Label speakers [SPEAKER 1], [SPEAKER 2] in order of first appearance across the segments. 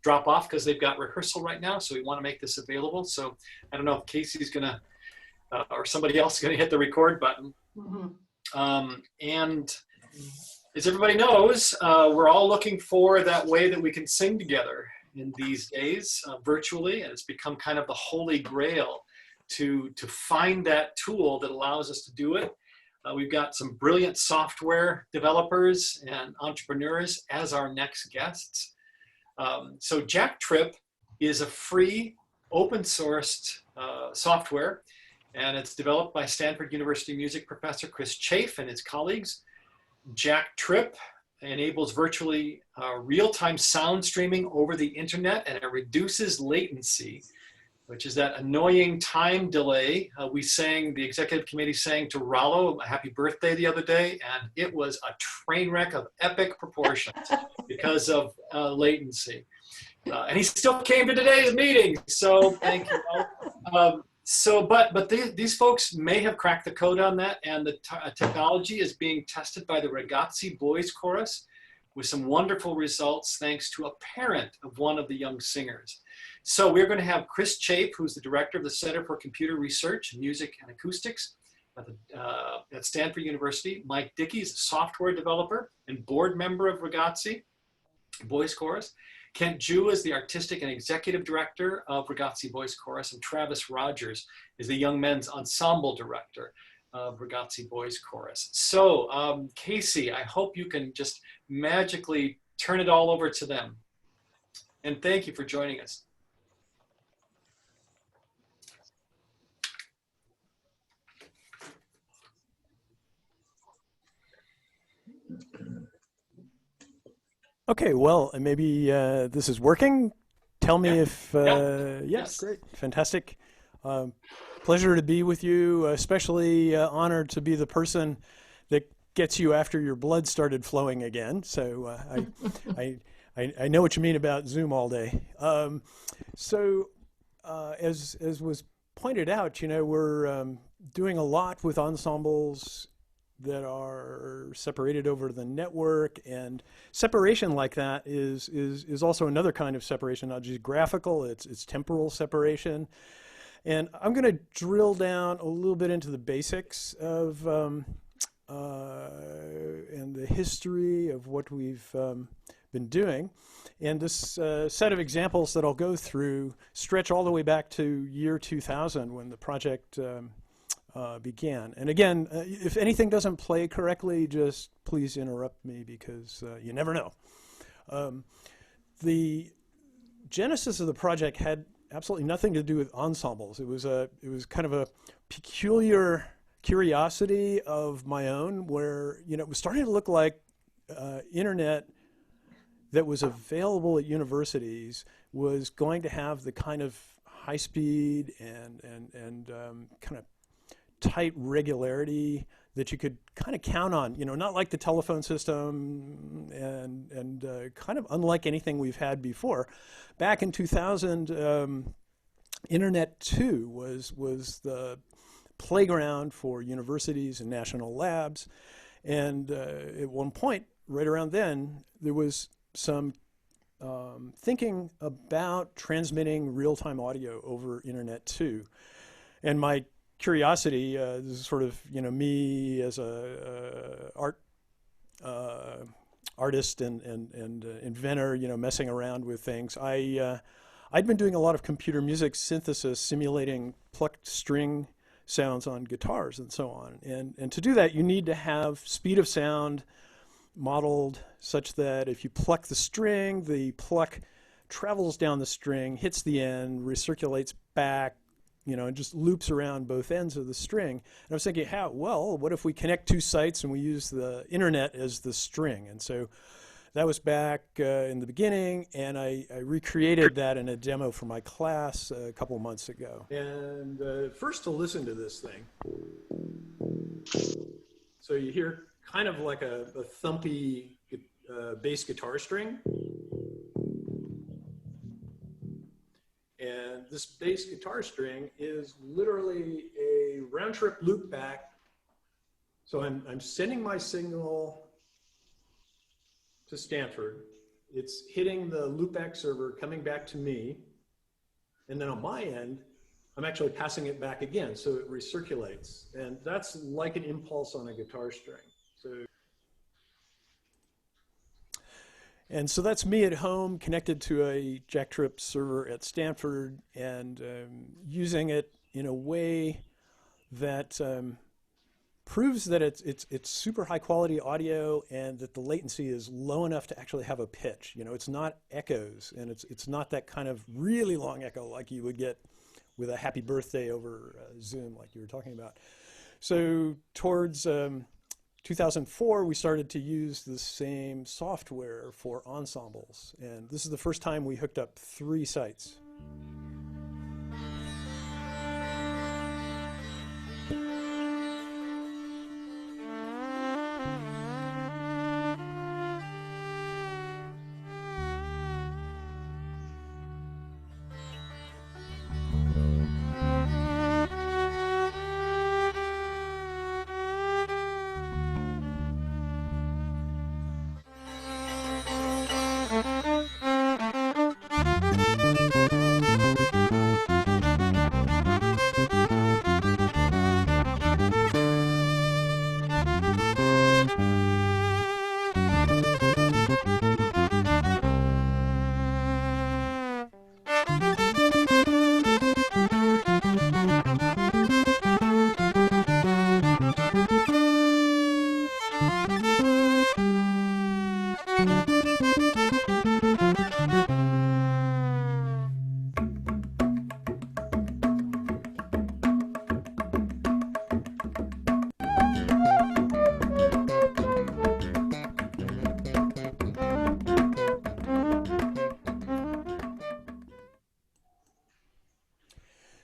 [SPEAKER 1] drop off because they've got rehearsal right now. So we want to make this available. So I don't know if Casey's going to, or somebody else is going to hit the record button. And as everybody knows, we're all looking for that way that we can sing together in these days virtually. And it's become kind of the holy grail to find that tool that allows us to do it. We've got some brilliant software developers and entrepreneurs as our next guests. So Jacktrip is a free open sourced software, and it's developed by Stanford University music professor Chris Chafe and his colleagues. Jacktrip enables virtually real-time sound streaming over the internet, and it reduces latency, which is that annoying time delay. The executive committee sang to Rollo a happy birthday the other day, and it was a train wreck of epic proportions because of latency. And he still came to today's meeting, so thank you all. But these folks may have cracked the code on that, and the technology is being tested by the Ragazzi Boys Chorus with some wonderful results thanks to a parent of one of the young singers. So we're going to have Chris Chape, who's the director of the Center for Computer Research, Music and Acoustics at Stanford University. Mike Dickey's a software developer and board member of Ragazzi Boys Chorus. Kent Ju is the artistic and executive director of Ragazzi Boys Chorus, and Travis Rogers is the young men's ensemble director of Ragazzi Boys Chorus. So Casey, I hope you can just magically turn it all over to them. And thank you for joining us.
[SPEAKER 2] Okay, well, maybe this is working. Tell me if, yes, great, fantastic. Pleasure to be with you, especially honored to be the person that gets you after your blood started flowing again. So I know what you mean about Zoom all day. As was pointed out, you know, we're doing a lot with ensembles that are separated over the network, and separation like that is also another kind of separation, not just graphical, it's temporal separation. And I'm going to drill down a little bit into the basics of and the history of what we've been doing. And this set of examples that I'll go through stretch all the way back to year 2000 when the project began. And again, if anything doesn't play correctly, just please interrupt me because you never know. The genesis of the project had absolutely nothing to do with ensembles. It was kind of a peculiar curiosity of my own where, you know, it was starting to look like internet that was available at universities was going to have the kind of high speed and kind of tight regularity that you could kind of count on, you know, not like the telephone system and kind of unlike anything we've had before. Back in 2000, Internet 2 was the playground for universities and national labs. And at one point, right around then, there was some thinking about transmitting real-time audio over Internet 2. And my curiosity, this is sort of, you know, me as a artist and inventor, you know, messing around with things. I'd been doing a lot of computer music synthesis, simulating plucked string sounds on guitars and so on. And to do that, you need to have speed of sound modeled such that if you pluck the string, the pluck travels down the string, hits the end, recirculates back, you know, and just loops around both ends of the string. And I was thinking, what if we connect two sites and we use the internet as the string? And so that was back in the beginning, and I recreated that in a demo for my class a couple of months ago. And first to listen to this thing. So you hear kind of like a thumpy bass guitar string. And this bass guitar string is literally a round trip loop back. So I'm sending my signal to Stanford, it's hitting the loopback server, coming back to me, and then on my end, I'm actually passing it back again, so it recirculates. And that's like an impulse on a guitar string. And so that's me at home connected to a Jacktrip server at Stanford and using it in a way that proves that it's super high quality audio and that the latency is low enough to actually have a pitch. You know, it's not echoes, and it's not that kind of really long echo like you would get with a happy birthday over Zoom, like you were talking about. So towards 2004, we started to use the same software for ensembles, and this is the first time we hooked up 3 sites.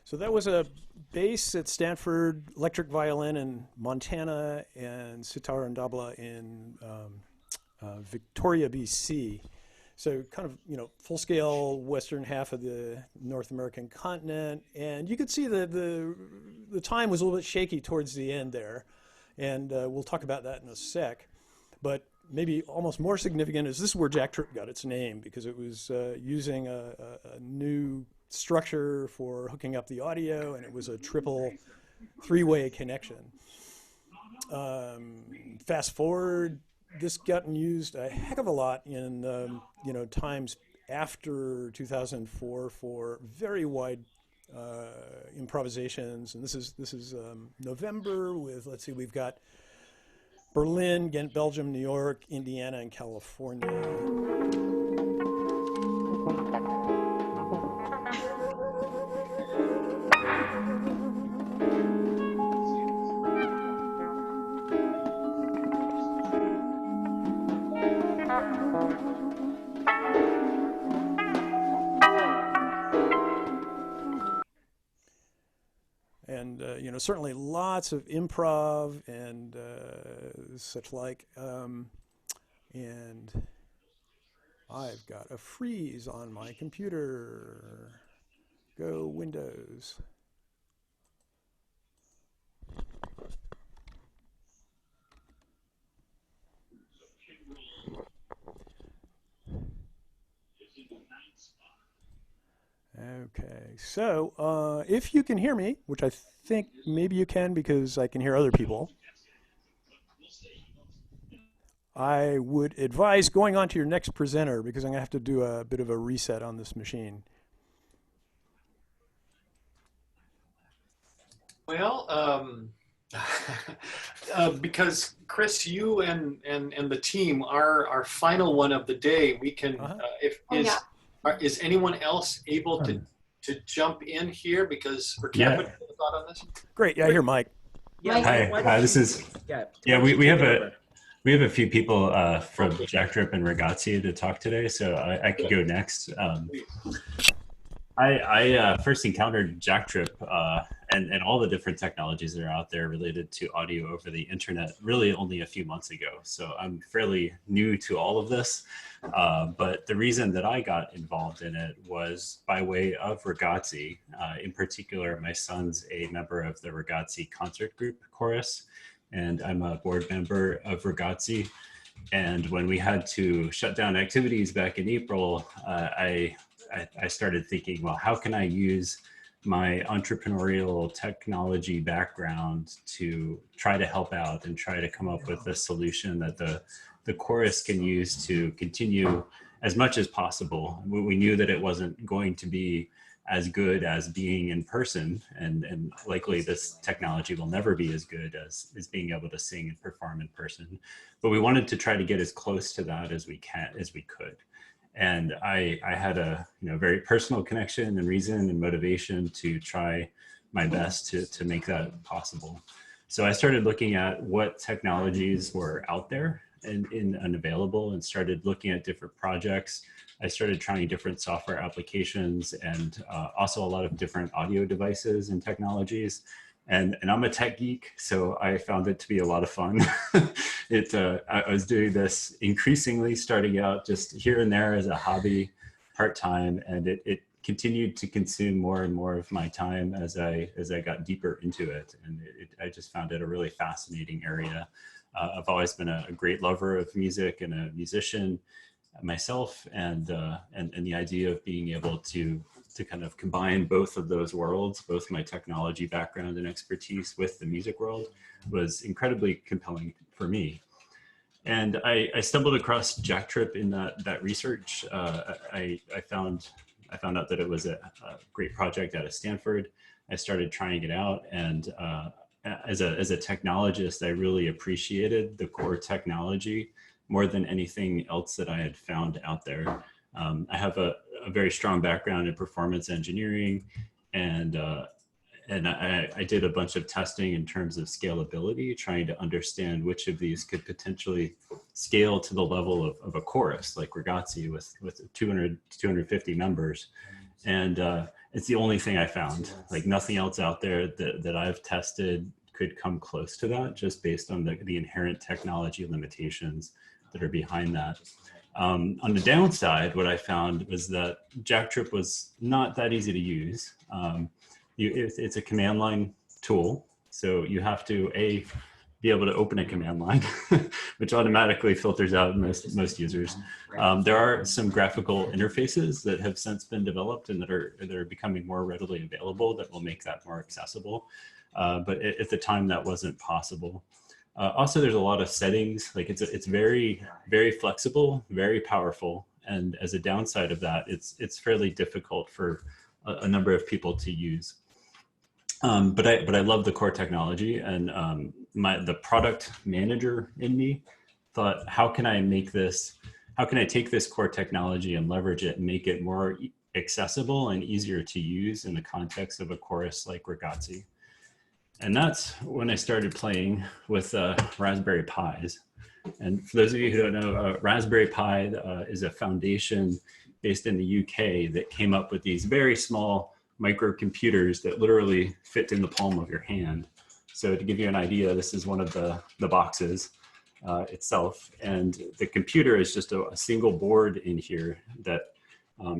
[SPEAKER 2] So that was a bass at Stanford, electric violin in Montana, and sitar and tabla in Victoria, BC. So kind of, you know, full-scale western half of the North American continent. And you could see that the time was a little bit shaky towards the end there. And we'll talk about that in a sec. But maybe almost more significant is this is where Jacktrip got its name, because it was using a new structure for hooking up the audio, and it was a triple 3-way connection. Fast forward, this gotten used a heck of a lot in you know, times after 2004 for very wide improvisations. And this is November with, let's see, we've got Berlin, Ghent, Belgium, New York, Indiana, and California. And you know, certainly lots of improv and such like. And I've got a freeze on my computer. Go Windows. Okay, so if you can hear me, which I think maybe you can because I can hear other people, I would advise going on to your next presenter because I'm going to have to do a bit of a reset on this machine.
[SPEAKER 1] Well, because Chris, you and the team are our final one of the day. We can, is anyone else able to jump in here, because for Kevin, thought on this?
[SPEAKER 2] Great, yeah, I hear Mike.
[SPEAKER 3] Yeah, hi, this is we have a few people from Jacktrip and Ragazzi to talk today, so I could go next. I first encountered Jacktrip and all the different technologies that are out there related to audio over the internet really only a few months ago. So I'm fairly new to all of this. But the reason that I got involved in it was by way of Ragazzi. In particular, my son's a member of the Ragazzi concert group chorus, and I'm a board member of Ragazzi. And when we had to shut down activities back in April, I started thinking, well, how can I use my entrepreneurial technology background to try to help out and try to come up with a solution that the chorus can use to continue as much as possible. We knew that it wasn't going to be as good as being in person, and likely this technology will never be as good as being able to sing and perform in person. But we wanted to try to get as close to that as we could. And I had a very personal connection and reason and motivation to try my best to make that possible. So I started looking at what technologies were out there and available, and started looking at different projects. I started trying different software applications, and also a lot of different audio devices and technologies. And I'm a tech geek, so I found it to be a lot of fun. I was doing this increasingly, starting out just here and there as a hobby, part-time, and it continued to consume more and more of my time as I got deeper into it. And I just found it a really fascinating area. I've always been a great lover of music and a musician myself, and the idea of being able to kind of combine both of those worlds, both my technology background and expertise with the music world, was incredibly compelling for me. And I stumbled across Jacktrip in that research. I found out that it was a great project out of Stanford. I started trying it out, and as a technologist, I really appreciated the core technology more than anything else that I had found out there. I have a very strong background in performance engineering, and I did a bunch of testing in terms of scalability, trying to understand which of these could potentially scale to the level of a chorus like Ragazzi with 250 members. And it's the only thing I found. Like, nothing else out there that I've tested could come close to that, just based on the inherent technology limitations that are behind that. On the downside, what I found was that Jacktrip was not that easy to use. It's a command line tool, so you have to be able to open a command line, which automatically filters out most users. There are some graphical interfaces that have since been developed and that are becoming more readily available that will make that more accessible. But at the time, that wasn't possible. Also, there's a lot of settings. Like, it's very, very flexible, very powerful, and as a downside of that, it's fairly difficult for a number of people to use. But I love the core technology, and the product manager in me thought, how can I take this core technology and leverage it and make it more accessible and easier to use in the context of a chorus like Ragazzi? And that's when I started playing with Raspberry Pis. And for those of you who don't know, Raspberry Pi is a foundation based in the UK that came up with these very small microcomputers that literally fit in the palm of your hand. So to give you an idea, this is one of the boxes itself. And the computer is just a single board in here that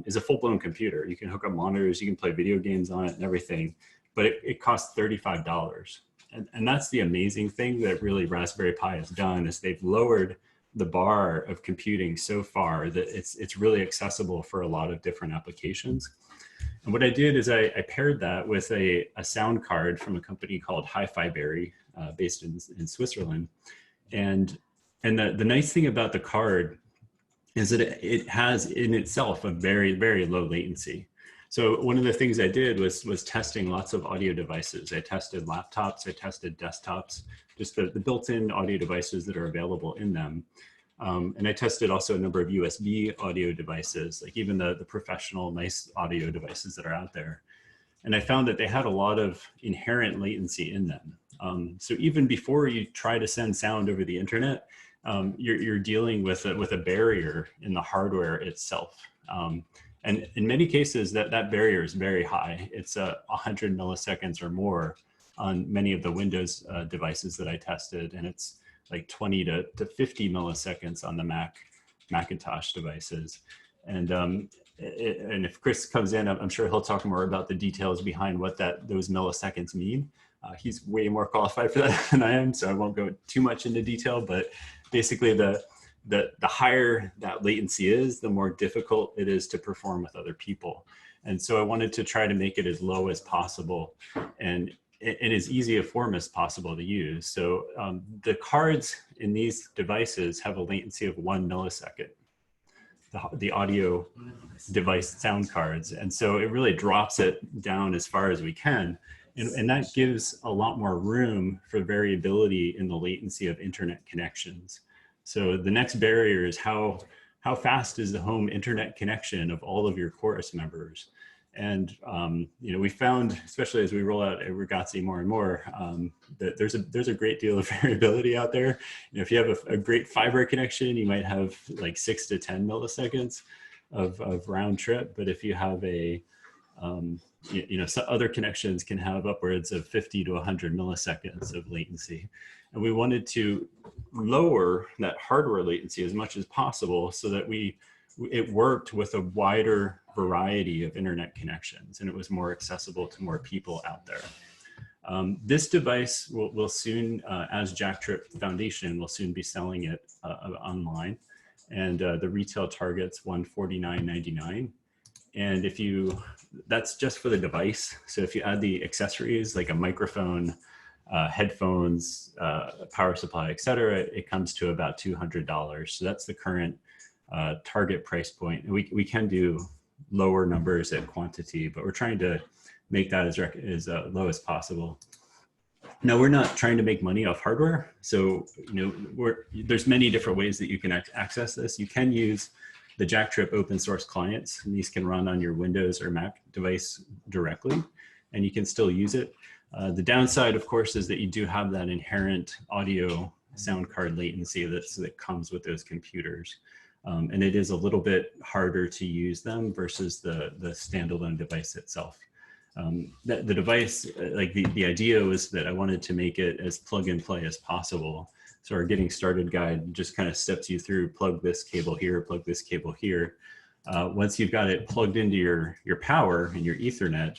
[SPEAKER 3] is a full-blown computer. You can hook up monitors, you can play video games on it and everything. But it costs $35. And that's the amazing thing that really Raspberry Pi has done, is they've lowered the bar of computing so far that it's really accessible for a lot of different applications. And what I did is I paired that with a sound card from a company called Hi-Fi Berry, based in Switzerland. And the nice thing about the card is that it has in itself a very, very low latency. So one of the things I did was testing lots of audio devices. I tested laptops, I tested desktops, just the built-in audio devices that are available in them. And I tested also a number of USB audio devices, like even the professional nice audio devices that are out there. And I found that they had a lot of inherent latency in them. So even before you try to send sound over the internet, you're dealing with a barrier in the hardware itself. And in many cases, that barrier is very high. It's 100 milliseconds or more on many of the Windows devices that I tested, and it's like 20 to 50 milliseconds on the Macintosh devices. And if Chris comes in, I'm sure he'll talk more about the details behind what those milliseconds mean. He's way more qualified for that than I am, so I won't go too much into detail. But basically, the the higher that latency is, the more difficult it is to perform with other people. And so I wanted to try to make it as low as possible and in as easy a form as possible to use. So the cards in these devices have a latency of 1 millisecond, the audio device sound cards. And so it really drops it down as far as we can. And that gives a lot more room for variability in the latency of internet connections. So the next barrier is how fast is the home internet connection of all of your chorus members? And we found, especially as we roll out Ragazzi more and more, that there's a great deal of variability out there. If you have a great fiber connection, you might have like 6 to 10 milliseconds of round trip. But if you have some other connections can have upwards of 50 to 100 milliseconds of latency. And we wanted to lower that hardware latency as much as possible so that it worked with a wider variety of internet connections and it was more accessible to more people out there. This device will soon, as Jacktrip Foundation, will soon be selling it online. And the retail target's $149.99. And that's just for the device. So if you add the accessories like a microphone, headphones, power supply, et cetera, it comes to about $200. So that's the current target price point. And we can do lower numbers at quantity, but we're trying to make that as low as possible. Now, we're not trying to make money off hardware. So, there's many different ways that you can access this. You can use the Jacktrip open source clients, and these can run on your Windows or Mac device directly, and you can still use it. The downside, of course, is that you do have that inherent audio sound card latency that comes with those computers. And it is a little bit harder to use them versus the standalone device itself. The device, like the idea was that I wanted to make it as plug and play as possible. So our getting started guide just kind of steps you through, plug this cable here, plug this cable here. Once you've got it plugged into your power and your Ethernet,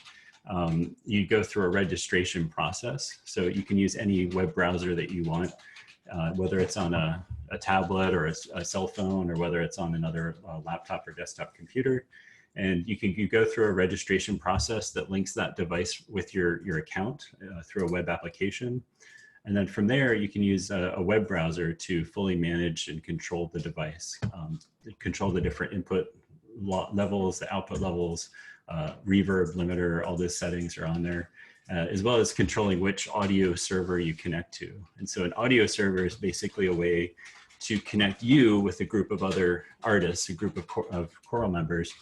[SPEAKER 3] you go through a registration process. So you can use any web browser that you want, whether it's on a tablet or a cell phone, or whether it's on another laptop or desktop computer. And you go through a registration process that links that device with your account through a web application. And then from there, you can use a web browser to fully manage and control the device, control the different input levels, the output levels, reverb, limiter, all those settings are on there, as well as controlling which audio server you connect to. And so an audio server is basically a way to connect you with a group of other artists, a group of choral members,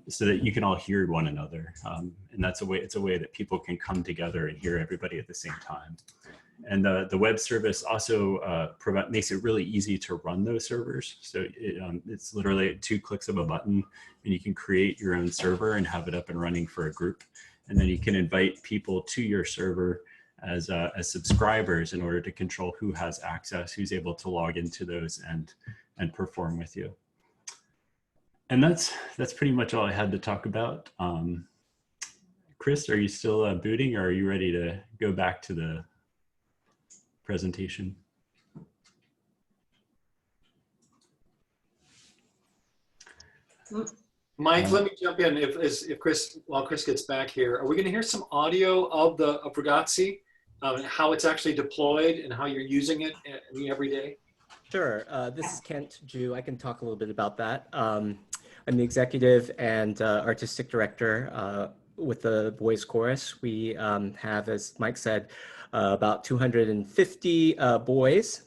[SPEAKER 3] so that you can all hear one another. And it's a way that people can come together and hear everybody at the same time. And the web service also makes it really easy to run those servers. So it's literally 2 clicks of a button, and you can create your own server and have it up and running for a group. And then you can invite people to your server as subscribers in order to control who has access, who's able to log into those and perform with you. And that's pretty much all I had to talk about. Chris, are you still booting, or are you ready to go back to the presentation?
[SPEAKER 1] Mike, let me jump in. While Chris gets back here, are we going to hear some audio of Ragazzi, how it's actually deployed and how you're using it every day?
[SPEAKER 4] Sure. This is Kent Ju. I can talk a little bit about that. I'm the executive and artistic director with the Boys Chorus. We have, as Mike said, about 250 boys.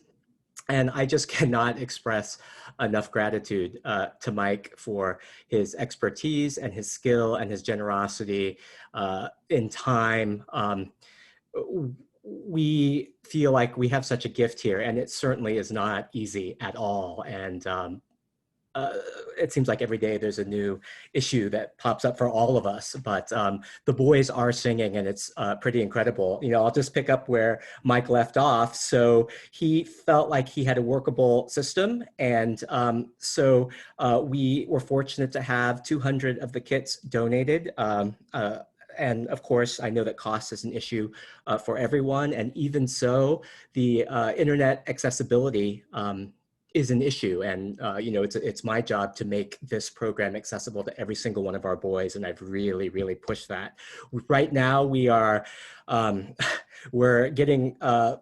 [SPEAKER 4] And I just cannot express enough gratitude to Mike for his expertise and his skill and his generosity in time. We feel like we have such a gift here, and it certainly is not easy at all. And it seems like every day there's a new issue that pops up for all of us, but the boys are singing, and it's pretty incredible. I'll just pick up where Mike left off. So he felt like he had a workable system, and so we were fortunate to have 200 of the kits donated. And of course, I know that cost is an issue for everyone, and even so, the internet accessibility is an issue. And, you know, it's my job to make this program accessible to every single one of our boys. And I've really, really pushed that. Right now we are, we're getting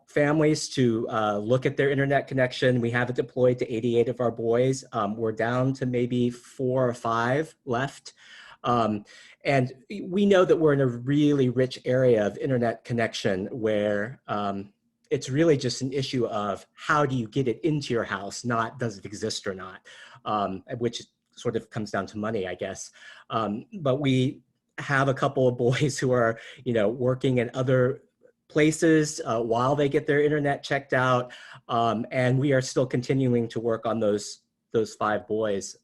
[SPEAKER 4] families to look at their internet connection. We have it deployed to 88 of our boys. We're down to maybe 4 or 5 left. And we know that we're in a really rich area of internet connection where it's really just an issue of how do you get it into your house, not does it exist or not, which sort of comes down to money, I guess. But we have a couple of boys who are, you know, working in other places while they get their internet checked out. And we are still continuing to work on those 5 boys.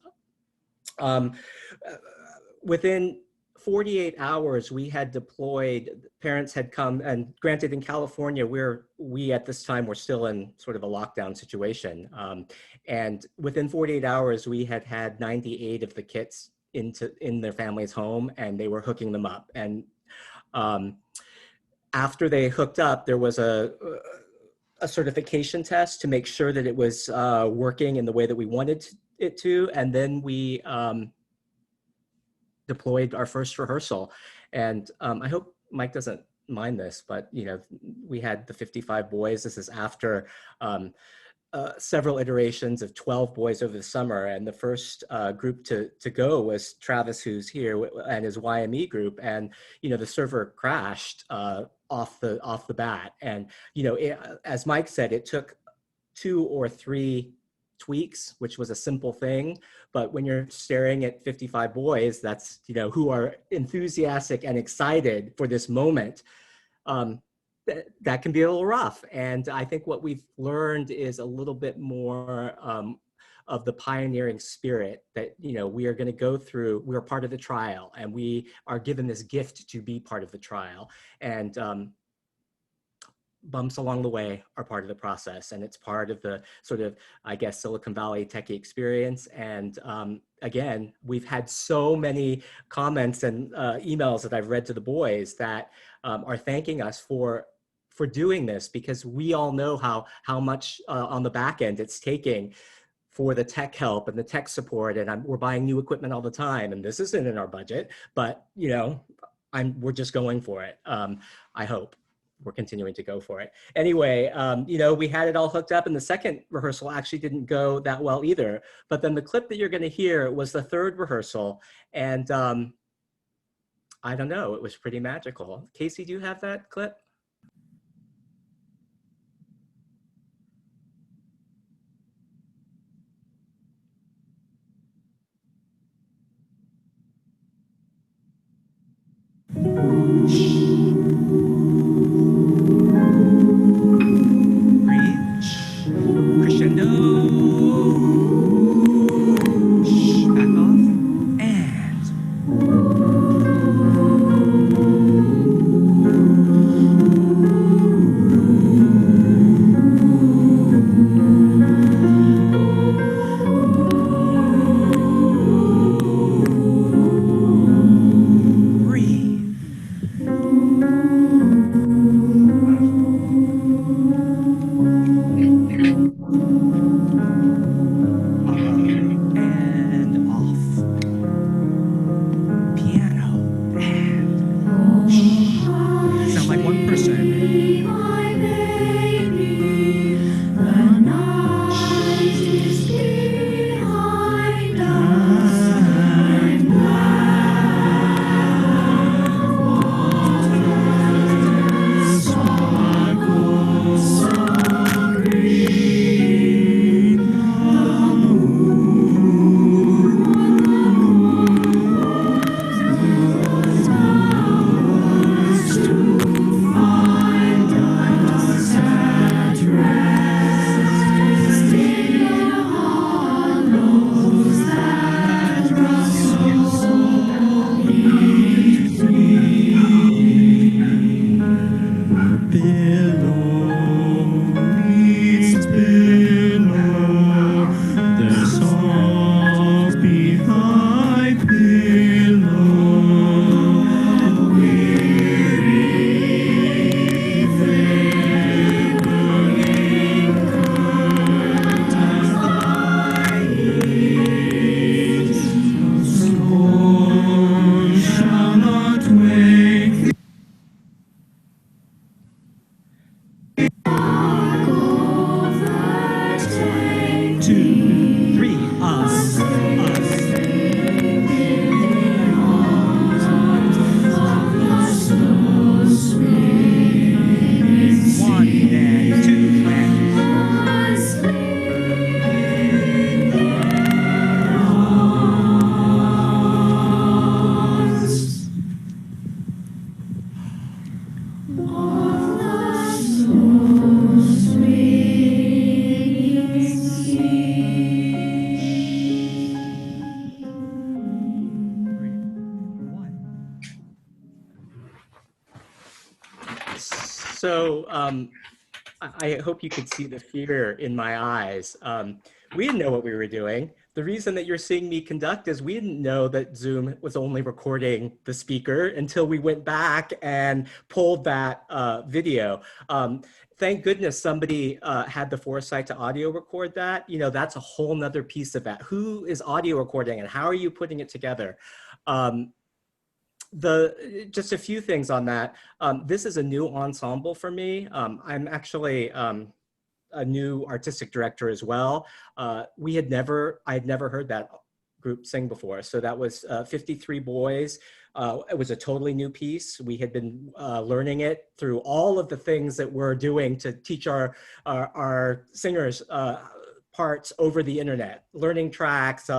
[SPEAKER 4] Within 48 hours, we had deployed, parents had come, and granted in California, we at this time were still in sort of a lockdown situation. And within 48 hours, we had 98 of the kits in their family's home, and they were hooking them up. And after they hooked up, there was a certification test to make sure that it was working in the way that we wanted it to. And then we deployed our first rehearsal. And I hope Mike doesn't mind this, but you know, we had the 55 boys. This is after several iterations of 12 boys over the summer. And the first group to go was Travis, who's here, and his YME group. And, you know, the server crashed off the bat. And, you know, as Mike said, it took 2 or 3 tweaks, which was a simple thing. But when you're staring at 55 boys, that's, you know, who are enthusiastic and excited for this moment, that can be a little rough. And I think what we've learned is a little bit more of the pioneering spirit that, you know, we are going to go through. We're part of the trial, and we are given this gift to be part of the trial. And bumps along the way are part of the process, and it's part of the sort of, I guess, Silicon Valley techie experience. And again, we've had so many comments and emails that I've read to the boys that are thanking us for doing this, because we all know how much on the back end it's taking for the tech help and the tech support. And we're buying new equipment all the time, and this isn't in our budget, but you know, we're just going for it. I hope we're continuing to go for it. Anyway, you know, we had it all hooked up, and the second rehearsal actually didn't go that well either. But then the clip that you're going to hear was the third rehearsal, and I don't know, it was pretty magical. Casey, do you have that clip? So I hope you could see the fear in my eyes. We didn't know what we were doing. The reason that you're seeing me conduct is we didn't know that Zoom was only recording the speaker until we went back and pulled that video. Thank goodness somebody had the foresight to audio record that. You know, that's a whole nother piece of that. Who is audio recording and how are you putting it together? Just a few things on that. This is a new ensemble for me. I'm actually a new artistic director as well. I had never heard that group sing before. So that was 53 boys. It was a totally new piece. We had been learning it through all of the things that we're doing to teach our singers parts over the internet, learning tracks,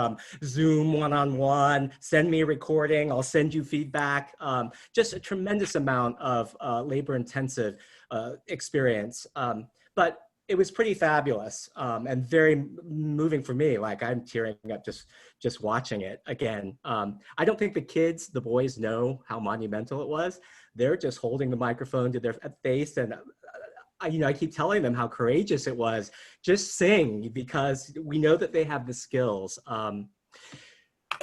[SPEAKER 4] Zoom one-on-one, send me a recording, I'll send you feedback. Just a tremendous amount of labor-intensive experience. But it was pretty fabulous and very moving for me. Like I'm tearing up just watching it again. I don't think the boys know how monumental it was. They're just holding the microphone to their face and I keep telling them how courageous it was. Just sing because we know that they have the skills. One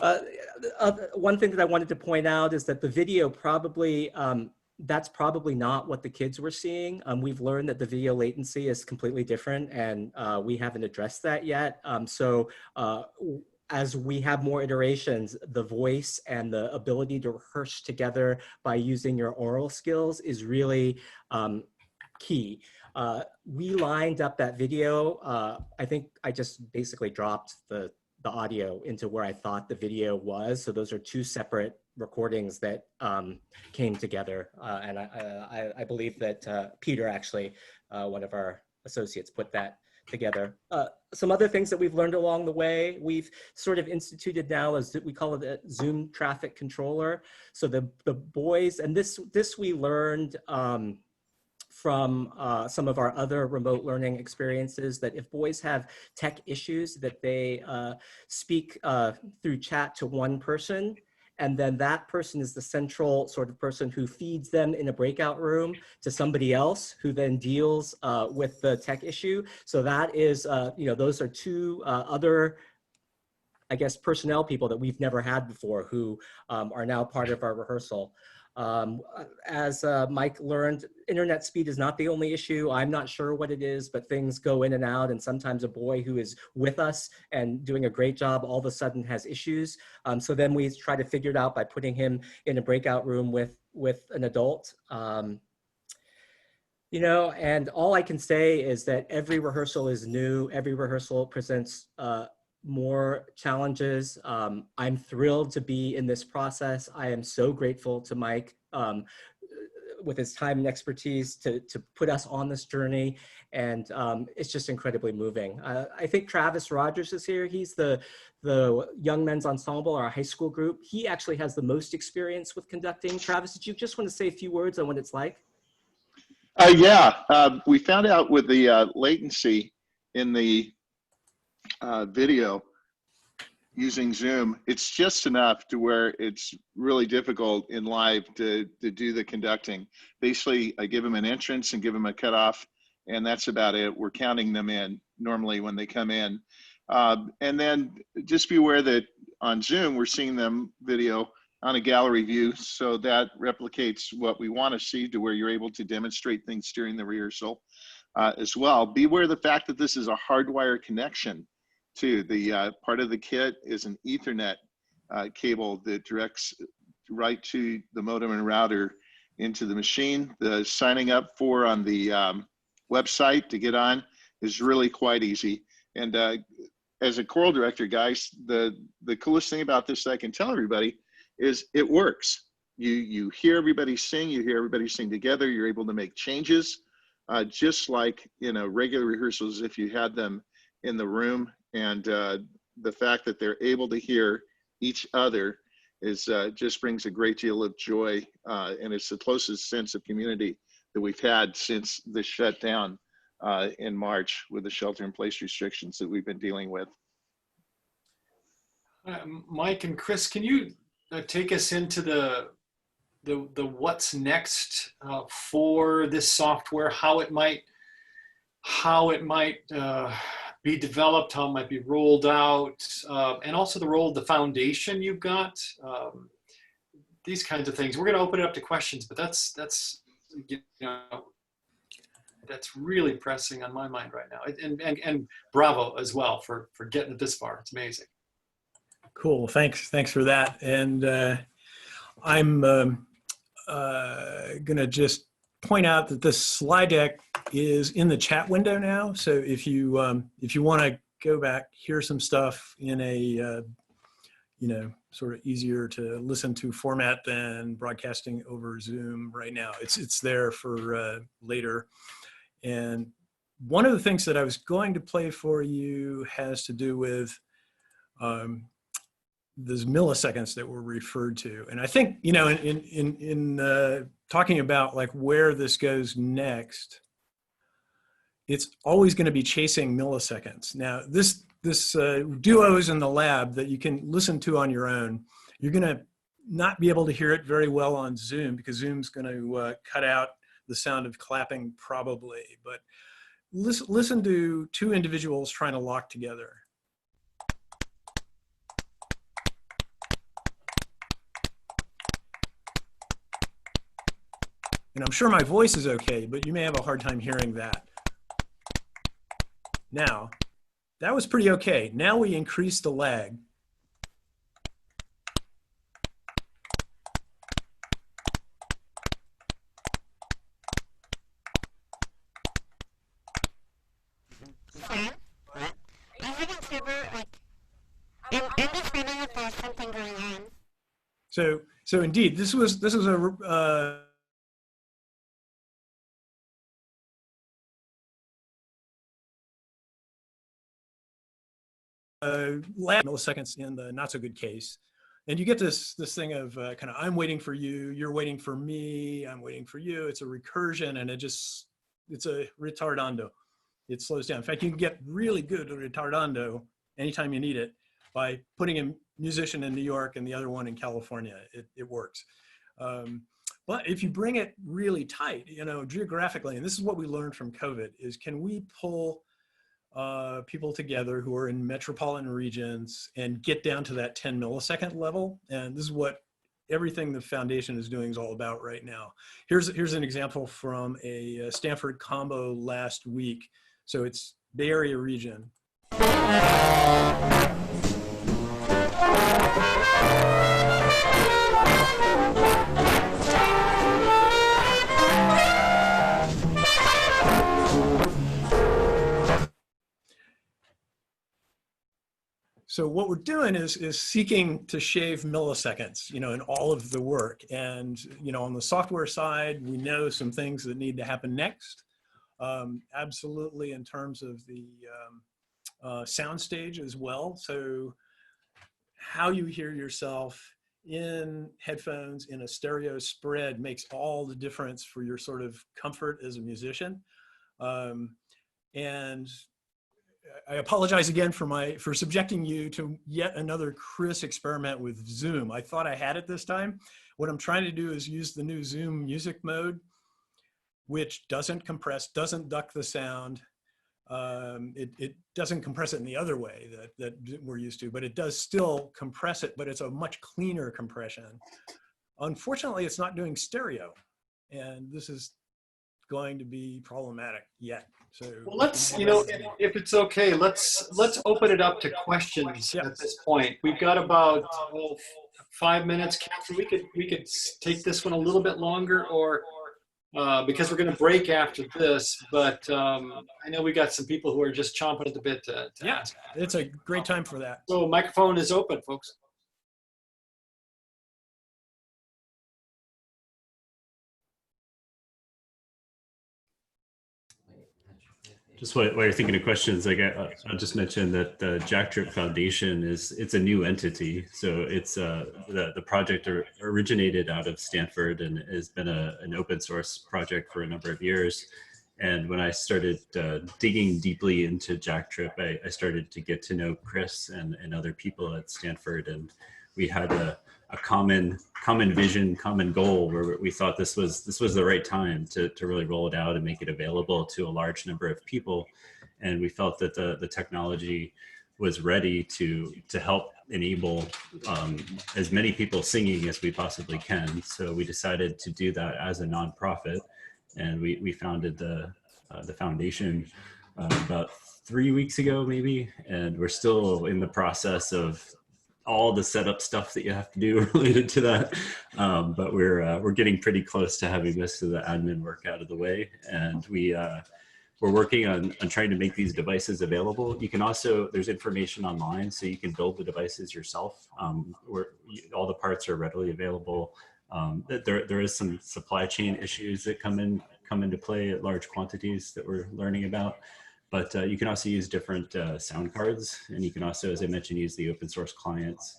[SPEAKER 4] thing that I wanted to point out is that the video probably, that's probably not what the kids were seeing. We've learned that the video latency is completely different and we haven't addressed that yet. As we have more iterations, the voice and the ability to rehearse together by using your oral skills is really key. We lined up that video. I think I just basically dropped the audio into where I thought the video was. So those are two separate recordings that came together. And I believe that Peter actually, one of our associates, put that together. Some other things that we've learned along the way, we've sort of instituted now as we call it a Zoom traffic controller. So the boys, and this we learned from some of our other remote learning experiences, that if boys have tech issues, that they speak through chat to one person, and then that person is the central sort of person who feeds them in a breakout room to somebody else who then deals with the tech issue. So that is, those are two other, I guess, personnel people that we've never had before who are now part of our rehearsal. As Mike learned, internet speed is not the only issue. I'm not sure what it is, but things go in and out. And sometimes a boy who is with us and doing a great job all of a sudden has issues. So then we try to figure it out by putting him in a breakout room with an adult. And all I can say is that every rehearsal is new. Every rehearsal presents more challenges. I'm thrilled to be in this process. I am so grateful to Mike with his time and expertise to put us on this journey. And it's just incredibly moving. I think Travis Rogers is here. He's the Young Men's Ensemble, our high school group. He actually has the most experience with conducting. Travis, did you just want to say a few words on what it's like?
[SPEAKER 5] We found out with the latency in the video using Zoom, it's just enough to where it's really difficult in live to do the conducting. Basically, I give them an entrance and give them a cutoff, and that's about it. We're counting them in normally when they come in. And then just be aware that on Zoom, we're seeing them video on a gallery view, so that replicates what we want to see to where you're able to demonstrate things during the rehearsal as well. Be aware of the fact that this is a hardwired connection too. The part of the kit is an Ethernet cable that directs right to the modem and router into the machine. The signing up on the website to get on is really quite easy. And as a choral director, guys, the coolest thing about this that I can tell everybody is it works. You hear everybody sing, you hear everybody sing together, you're able to make changes, just like regular rehearsals if you had them in the room. And the fact that they're able to hear each other is just brings a great deal of joy, and it's the closest sense of community that we've had since the shutdown in March with the shelter-in-place restrictions that we've been dealing with.
[SPEAKER 1] Mike and Chris, can you take us into the the what's next for this software, how it might be developed, how it might be rolled out, and also the role of the foundation you've got. These kinds of things. We're going to open it up to questions, but that's you know, that's really pressing on my mind right now. And bravo as well for getting it this far. It's amazing.
[SPEAKER 2] Cool. Thanks for that. And I'm going to just point out that this slide deck is in the chat window now. So if you want to go back, hear some stuff in a sort of easier to listen to format than broadcasting over Zoom right now, it's there for later. And one of the things that I was going to play for you has to do with those milliseconds that were referred to. And I think, in talking about like where this goes next, it's always going to be chasing milliseconds. Now, this duos in the lab that you can listen to on your own, you're going to not be able to hear it very well on Zoom because Zoom's going to cut out the sound of clapping probably. But listen to two individuals trying to lock together. And I'm sure my voice is okay, but you may have a hard time hearing that. Now, that was pretty okay. Now we increase the lag.
[SPEAKER 6] Sam, I haven't ever, I'm just wondering if there's something going on.
[SPEAKER 2] So indeed, this was a lab milliseconds in the not so good case. And you get this thing of kind of, I'm waiting for you, you're waiting for me, I'm waiting for you. It's a recursion and it's a retardando. It slows down. In fact, you can get really good at retardando anytime you need it by putting a musician in New York and the other one in California. It works. But if you bring it really tight, geographically, and this is what we learned from COVID, is can we pull people together who are in metropolitan regions and get down to that 10 millisecond level? And this is what everything the foundation is doing is all about right now. Here's an example from a Stanford combo last week. So it's Bay Area region. So what we're doing is seeking to shave milliseconds, in all of the work. And, on the software side, we know some things that need to happen next. Absolutely in terms of the sound stage as well. So how you hear yourself in headphones in a stereo spread makes all the difference for your sort of comfort as a musician. And I apologize again for subjecting you to yet another Chris experiment with Zoom. I thought I had it this time. What I'm trying to do is use the new Zoom music mode, which doesn't compress, doesn't duck the sound. It doesn't compress it in the other way that we're used to, but it does still compress it, but it's a much cleaner compression. Unfortunately, it's not doing stereo, and this is going to be problematic yet. So
[SPEAKER 1] well, let's, if it's okay, let's open it up to questions at this point. We've got about 5 minutes. Catherine, we could take this one a little bit longer, or because we're going to break after this. But I know we got some people who are just chomping at the bit to ask.
[SPEAKER 2] It's a great time for that.
[SPEAKER 1] So microphone is open, folks.
[SPEAKER 3] Just while you're thinking of questions, like I'll just mention that the Jacktrip Foundation it's a new entity. So it's the project originated out of Stanford and has been an open source project for a number of years. And when I started digging deeply into Jacktrip, I started to get to know Chris and other people at Stanford, and we had a common vision, common goal, where we thought this was the right time to really roll it out and make it available to a large number of people. And we felt that the technology was ready to help enable as many people singing as we possibly can. So we decided to do that as a nonprofit, and we founded the foundation about 3 weeks ago, maybe, and we're still in the process of all the setup stuff that you have to do related to that. But we're getting pretty close to having most of the admin work out of the way, and we're working on trying to make these devices available. You can also, there's information online, so you can build the devices yourself. All the parts are readily available. There is some supply chain issues that come into play at large quantities that we're learning about. But you can also use different sound cards, and you can also, as I mentioned, use the open source clients.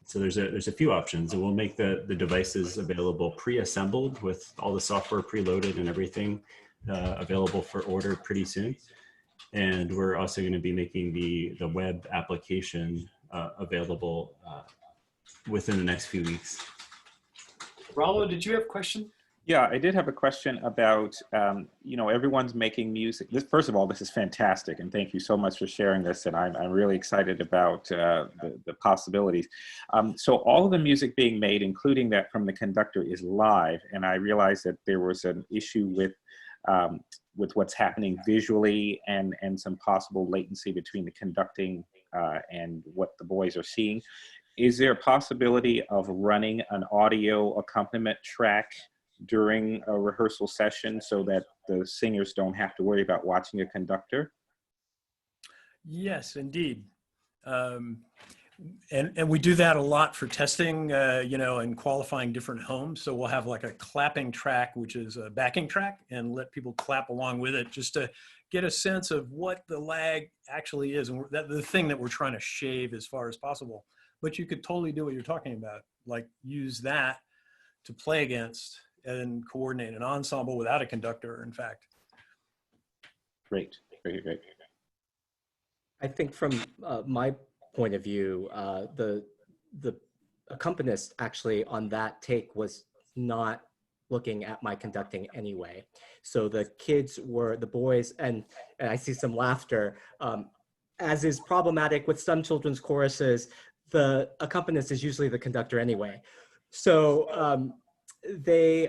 [SPEAKER 3] So there's a few options, and we'll make the devices available pre-assembled with all the software preloaded and everything available for order pretty soon. And we're also going to be making the web application available within the next few weeks.
[SPEAKER 1] Rollo, did you have a question?
[SPEAKER 7] Yeah, I did have a question about, everyone's making music. First of all, this is fantastic, and thank you so much for sharing this, and I'm really excited about the possibilities. So all of the music being made, including that from the conductor, is live, and I realized that there was an issue with what's happening visually and some possible latency between the conducting and what the boys are seeing. Is there a possibility of running an audio accompaniment track during a rehearsal session so that the singers don't have to worry about watching a conductor?
[SPEAKER 2] Yes, indeed. And we do that a lot for testing, and qualifying different homes. So we'll have like a clapping track, which is a backing track, and let people clap along with it just to get a sense of what the lag actually is. And the thing that we're trying to shave as far as possible. But you could totally do what you're talking about, like use that to play against and coordinate an ensemble without a conductor, in fact.
[SPEAKER 7] Great, great.
[SPEAKER 4] I think from my point of view, the accompanist actually on that take was not looking at my conducting anyway. So the boys, and I see some laughter, as is problematic with some children's choruses, the accompanist is usually the conductor anyway. So they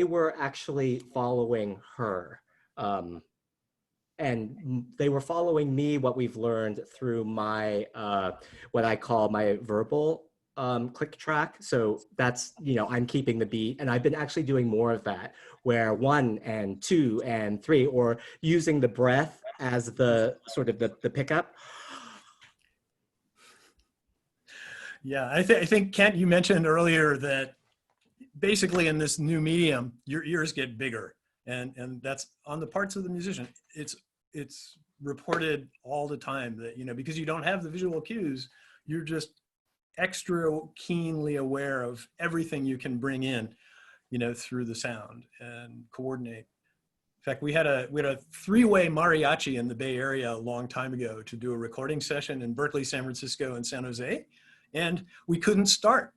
[SPEAKER 4] were actually following her. And they were following me, what we've learned through my, what I call my verbal click track. So that's, I'm keeping the beat. And I've been actually doing more of that, where 1 and 2 and 3, or using the breath as the sort of the pickup.
[SPEAKER 2] Yeah, I think, Kent, you mentioned earlier that basically in this new medium, your ears get bigger. And that's on the parts of the musician. It's reported all the time that, because you don't have the visual cues, you're just extra keenly aware of everything you can bring in, through the sound and coordinate. In fact, we had a 3-way mariachi in the Bay Area a long time ago to do a recording session in Berkeley, San Francisco, and San Jose, and we couldn't start.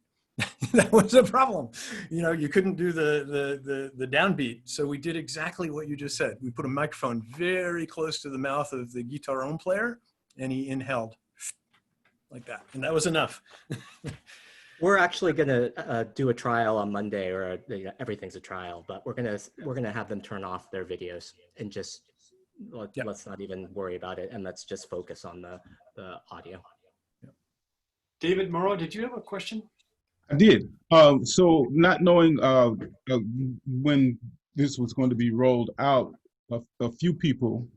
[SPEAKER 2] That was a problem. You couldn't do the downbeat. So we did exactly what you just said. We put a microphone very close to the mouth of the guitar player, and he inhaled like that. And that was enough.
[SPEAKER 4] We're actually going to do a trial on Monday, or everything's a trial, but we're going to have them turn off their videos and just let's not even worry about it, and let's just focus on the audio.
[SPEAKER 1] David Morrow, did you have a question?
[SPEAKER 8] I did. So not knowing when this was going to be rolled out, a few people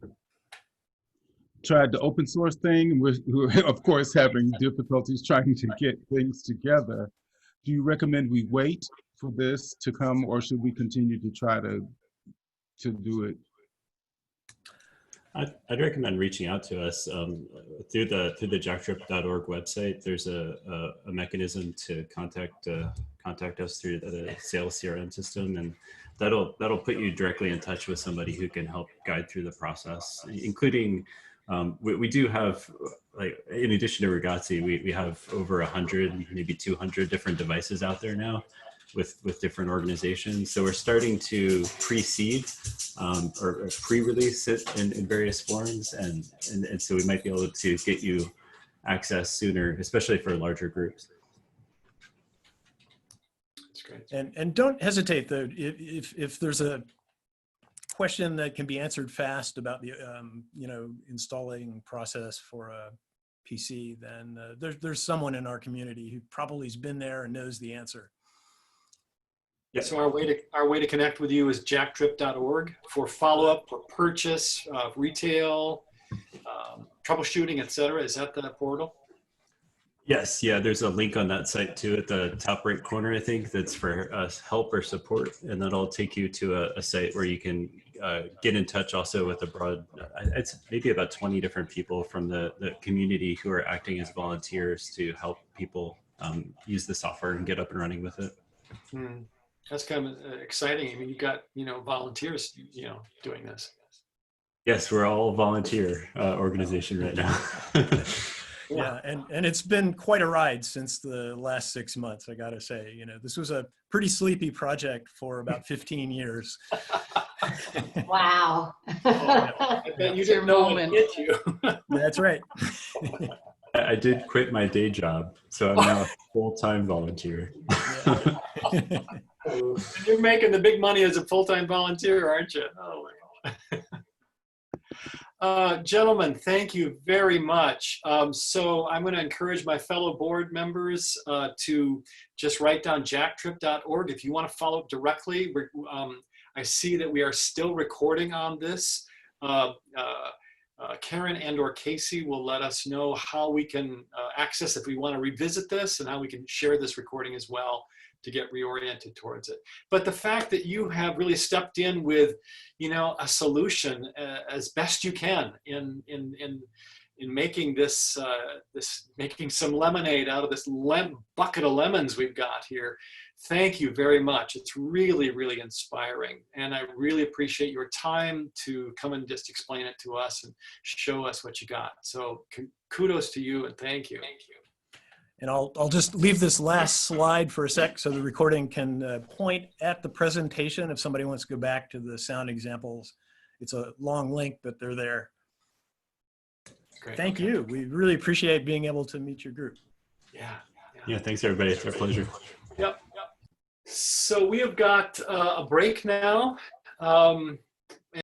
[SPEAKER 8] tried the open source thing. We're of course having difficulties trying to get things together. Do you recommend we wait for this to come, or should we continue to try to do it?
[SPEAKER 3] I'd recommend reaching out to us through the jacktrip.org website. There's a mechanism to contact us through the sales CRM system, and that'll put you directly in touch with somebody who can help guide through the process, including We do have, like, in addition to Ragazzi, we have over 100, maybe 200 different devices out there now with different organizations. So we're starting to pre-seed or pre-release it in various forms. And so we might be able to get you access sooner, especially for larger groups.
[SPEAKER 1] That's great.
[SPEAKER 2] And don't hesitate though, if there's a question that can be answered fast about the installing process for a PC, then there's someone in our community who probably has been there and knows the answer.
[SPEAKER 3] Yeah.
[SPEAKER 1] So our way to connect with you is jacktrip.org for follow-up, for purchase, retail, troubleshooting, etc. Is that the portal?
[SPEAKER 3] Yes, yeah, there's a link on that site too at the top right corner, I think, that's for help or support. And that'll take you to a site where you can get in touch also with a broad, it's maybe about 20 different people from the community who are acting as volunteers to help people use the software and get up and running with it.
[SPEAKER 1] That's kind of exciting. I mean, you've got, volunteers, doing this.
[SPEAKER 3] Yes, we're all volunteer organization right now.
[SPEAKER 2] Yeah, and it's been quite a ride since the last 6 months, I gotta say. This was a pretty sleepy project for about 15 years.
[SPEAKER 6] Wow.
[SPEAKER 1] I bet you didn't know what hit you.
[SPEAKER 2] That's right.
[SPEAKER 3] I did quit my day job, so I'm now a full-time volunteer.
[SPEAKER 1] You're making the big money as a full-time volunteer, aren't you? Oh my God. Gentlemen, thank you very much. So I'm going to encourage my fellow board members to just write down jacktrip.org if you want to follow up directly. I see that we are still recording on this. Karen and/or Casey will let us know how we can access if we want to revisit this, and how we can share this recording as well to get reoriented towards it. But the fact that you have really stepped in with, a solution as best you can in making this, making some lemonade out of this bucket of lemons we've got here. Thank you very much. It's really, really inspiring. And I really appreciate your time to come and just explain it to us and show us what you got. So kudos to you and thank you. Thank you.
[SPEAKER 2] And I'll just leave this last slide for a sec so the recording can point at the presentation if somebody wants to go back to the sound examples. It's a long link, but they're there.
[SPEAKER 1] Great.
[SPEAKER 2] Thank you. We really appreciate being able to meet your group.
[SPEAKER 3] Yeah, thanks everybody. It's our pleasure.
[SPEAKER 1] Yep. So we have got a break now.